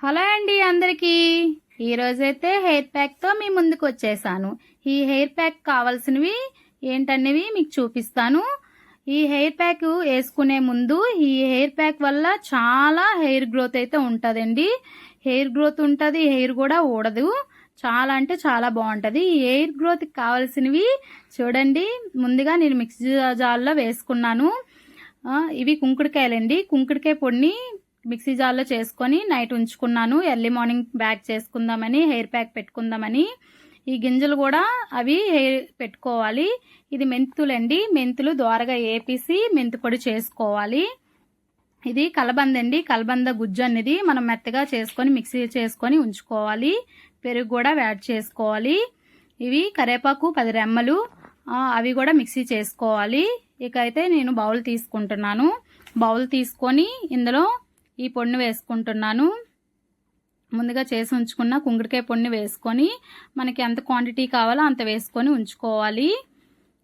Hello అండి అందరికీ. ఈరోజైతే హెయిర్ ప్యాక్తో మీ ముందుకు వచ్చేసాను. ఈ హెయిర్ ప్యాక్ కావాల్సినవి ఏంటనేవి మీకు చూపిస్తాను. ఈ హెయిర్ ప్యాక్ వేసుకునే ముందు ఈ హెయిర్ ప్యాక్ వల్ల చాలా హెయిర్ గ్రోత్ అయితే ఉంటుందండి. హెయిర్ గ్రోత్ ఉంటుంది, హెయిర్ కూడా ఊడదు. చాలా అంటే చాలా బాగుంటుంది. ఈ హెయిర్ గ్రోత్కి కావాల్సినవి చూడండి. ముందుగా నేను మిక్సీ జార్లో వేసుకున్నాను. ఇవి కుంకుడుకాయలండి. కుంకుడుకాయ పొడిని మిక్సీ జార్లో చేసుకొని నైట్ ఉంచుకున్నాను. ఎర్లీ మార్నింగ్ బ్యాక్ చేసుకుందామని, హెయిర్ ప్యాక్ పెట్టుకుందామని. ఈ గింజలు కూడా అవి హెయిర్ పెట్టుకోవాలి. ఇది మెంతులండి. మెంతులు దోరగా వేపేసి మెంతు పొడి చేసుకోవాలి. ఇది కలబంద అండి. కలబంద గుజ్జు అనేది మనం మెత్తగా చేసుకొని మిక్సీ చేసుకొని ఉంచుకోవాలి. పెరుగు కూడా యాడ్ చేసుకోవాలి. ఇవి కరివేపాకు 10 రెమ్మలు, అవి కూడా మిక్సీ చేసుకోవాలి. ఇక అయితే నేను బౌల్ తీసుకుంటున్నాను. బౌల్ తీసుకొని ఇందులో ఈ పొడిని వేసుకుంటున్నాను. ముందుగా చేసి ఉంచుకున్న కుంకుడుకాయ పొడిని వేసుకొని మనకి ఎంత క్వాంటిటీ కావాలో అంత వేసుకొని ఉంచుకోవాలి.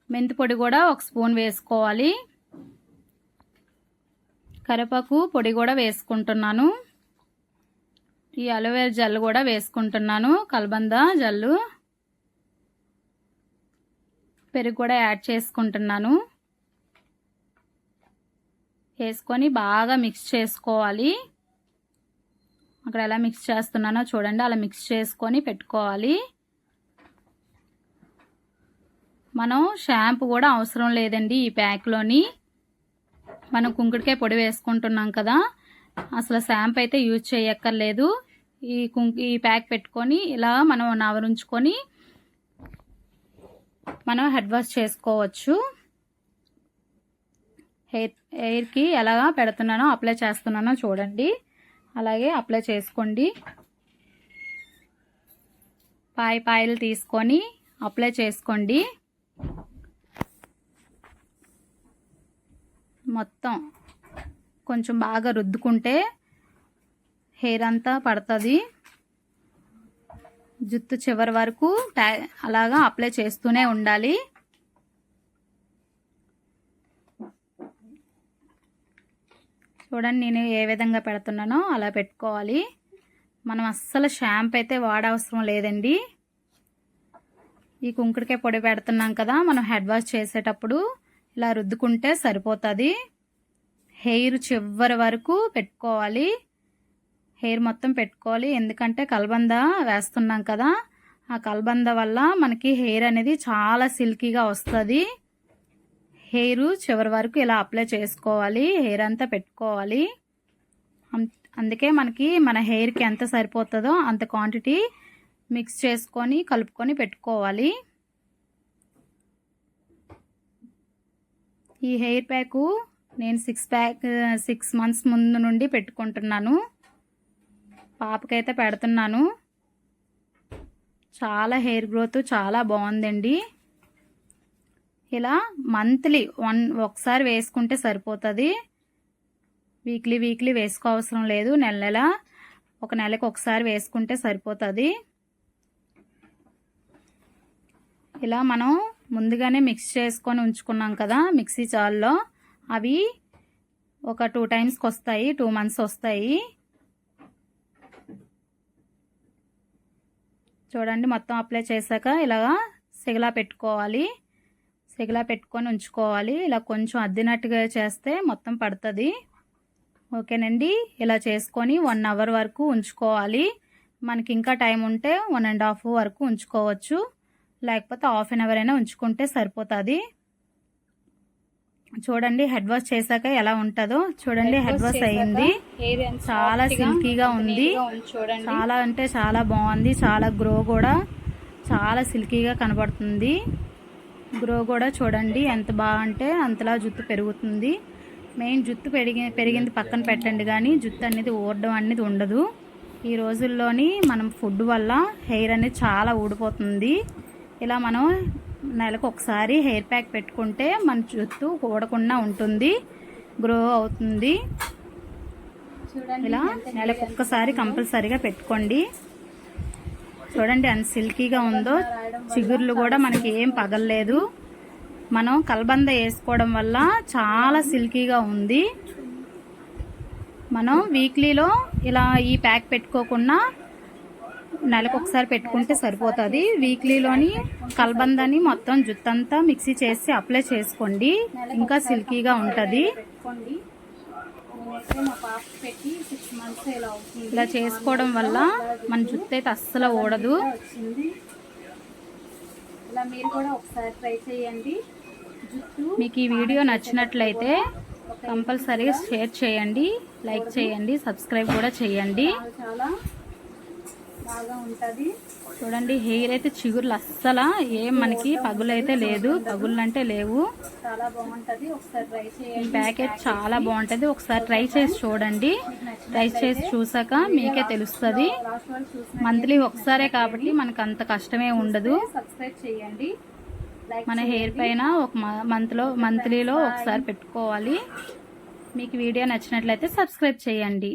మెంతి పొడి కూడా 1 స్పూన్ వేసుకోవాలి. కరివేపాకు పొడి కూడా వేసుకుంటున్నాను. ఈ అలోవేరా జెల్ కూడా వేసుకుంటున్నాను. కలబంద జల్లు, పెరుగు కూడా యాడ్ చేసుకుంటున్నాను. వేసుకొని బాగా మిక్స్ చేసుకోవాలి. అక్కడ ఎలా మిక్స్ చేస్తున్నానో చూడండి. అలా మిక్స్ చేసుకొని పెట్టుకోవాలి. మనం షాంపూ కూడా అవసరం లేదండి ఈ ప్యాక్లోని. మనం కుంకుడుకాయ పొడి వేసుకుంటున్నాం కదా, అసలు షాంపూ అయితే యూజ్ చేయక్కర్లేదు. ఈ ప్యాక్ పెట్టుకొని ఇలా మనం 1 అవర్ ఉంచుకొని మనం హెడ్ వాష్ చేసుకోవచ్చు. హెయిర్కి ఎలాగా పెడుతున్నానో అప్లై చేస్తున్నానో చూడండి. అలాగే అప్లై చేసుకోండి. పాయలు తీసుకొని అప్లై చేసుకోండి. మొత్తం కొంచెం బాగా రుద్దుకుంటే హెయిర్ అంతా పడుతుంది. జుట్టు చివరి వరకు అలాగా అప్లై చేస్తూనే ఉండాలి. చూడండి నేను ఏ విధంగా పెడుతున్నానో అలా పెట్టుకోవాలి. మనం అస్సలు షాంపూ అయితే వాడవసరం లేదండి. ఈ కుంకుడుకాయ పొడి పెడుతున్నాం కదా, మనం హెడ్ వాష్ చేసేటప్పుడు ఇలా రుద్దుకుంటే సరిపోతుంది. హెయిర్ చివరి వరకు పెట్టుకోవాలి. హెయిర్ మొత్తం పెట్టుకోవాలి. ఎందుకంటే కలబంద వేస్తున్నాం కదా, ఆ కలబంద వల్ల మనకి హెయిర్ అనేది చాలా సిల్కీగా వస్తుంది. హెయిర్ చివరి వరకు ఇలా అప్లై చేసుకోవాలి. హెయిర్ అంతా పెట్టుకోవాలి. అందుకే మనకి మన హెయిర్కి ఎంత సరిపోతుందో అంత క్వాంటిటీ మిక్స్ చేసుకొని కలుపుకొని పెట్టుకోవాలి. ఈ హెయిర్ ప్యాకు నేను 6 మంత్స్ ముందు నుండి పెట్టుకుంటున్నాను. పాపకైతే పెడుతున్నాను. చాలా హెయిర్ గ్రోత్ చాలా బాగుందండి. ఇలా మంత్లీ ఒకసారి వేసుకుంటే సరిపోతుంది. వీక్లీ వేసుకోవసరం లేదు. నెల ఒక నెలకు ఒకసారి వేసుకుంటే సరిపోతుంది. ఇలా మనం ముందుగానే మిక్స్ చేసుకొని ఉంచుకున్నాం కదా మిక్సీ జార్లో, అవి ఒక 2 టైమ్స్కి వస్తాయి. 2 మంత్స్ వస్తాయి. చూడండి మొత్తం అప్లై చేశాక ఇలాగా సిగలా పెట్టుకోవాలి. సిగలా పెట్టుకొని ఉంచుకోవాలి. ఇలా కొంచెం అద్దినట్టుగా చేస్తే మొత్తం పడుతుంది. ఓకేనండి. ఇలా చేసుకొని 1 అవర్ వరకు ఉంచుకోవాలి. మనకి ఇంకా టైం ఉంటే 1.5 వరకు ఉంచుకోవచ్చు. లేకపోతే ½ an hour అయినా ఉంచుకుంటే సరిపోతుంది. చూడండి హెడ్ వాష్ చేశాక ఎలా ఉంటుందో చూడండి. హెడ్ వాష్ అయింది. చాలా సిల్కీగా ఉంది. చాలా అంటే చాలా బాగుంది. చాలా గ్రో కూడా చాలా సిల్కీగా కనబడుతుంది. గ్రో కూడా చూడండి ఎంత బాగుంటే అంతలా జుట్టు పెరుగుతుంది. మెయిన్ జుట్టు పెరిగింది పక్కన పెట్టండి, కానీ జుట్టు అనేది ఊడడం అనేది ఉండదు. ఈ రోజుల్లోని మనం ఫుడ్ వల్ల హెయిర్ అనేది చాలా ఊడిపోతుంది. ఇలా మనం నెలకు ఒకసారి హెయిర్ ప్యాక్ పెట్టుకుంటే మన జుట్టు ఊడకుండా ఉంటుంది, గ్రో అవుతుంది. ఇలా నెలకు ఒక్కసారి కంపల్సరీగా పెట్టుకోండి. చూడండి ఎంత సిల్కీగా ఉందో. చిగుర్లు కూడా మనకి ఏం పగలలేదు. మనం కలబంద వేసుకోవడం వల్ల చాలా సిల్కీగా ఉంది. మనం వీక్లీలో ఇలా ఈ ప్యాక్ పెట్టుకోకుండా నెలకు ఒకసారి పెట్టుకుంటే సరిపోతుంది. వీక్లీలోని కల్బందని మొత్తం జుత్తంతా మిక్సీ చేసి అప్లై చేసుకోండి, ఇంకా సిల్కీగా ఉంటుంది. ఇలా చేసుకోవడం వల్ల మన జుట్టు అయితే అస్సలు ఊడదు. ఇలా మీరు కూడా ఒకసారి ట్రై చేయండి. మీకు ఈ వీడియో నచ్చినట్లయితే కంపల్సరీగా షేర్ చేయండి, లైక్ చేయండి, సబ్స్క్రైబ్ కూడా చేయండి. చాలా బాగా ఉంటుంది. చూడండి, హెయిర్ అయితే చిగుర్లు అస్సలు ఏం మనకి పగులైతే లేదు, పగుళ్ళు అంటే లేవు. చాలా బాగుంటుంది, ఒకసారి ట్రై చేయండి. ఈ ప్యాకెట్ చాలా బాగుంటుంది, ఒకసారి ట్రై చేసి చూడండి. ట్రై చేసి చూసాక మీకే తెలుస్తుంది. మంత్లీ ఒకసారే కాబట్టి మనకు అంత కష్టమే ఉండదు. సబ్స్క్రైబ్ చేయండి. మన హెయిర్ పైన ఒక మంత్లీలో ఒకసారి పెట్టుకోవాలి. మీకు వీడియో నచ్చినట్లయితే సబ్స్క్రైబ్ చేయండి.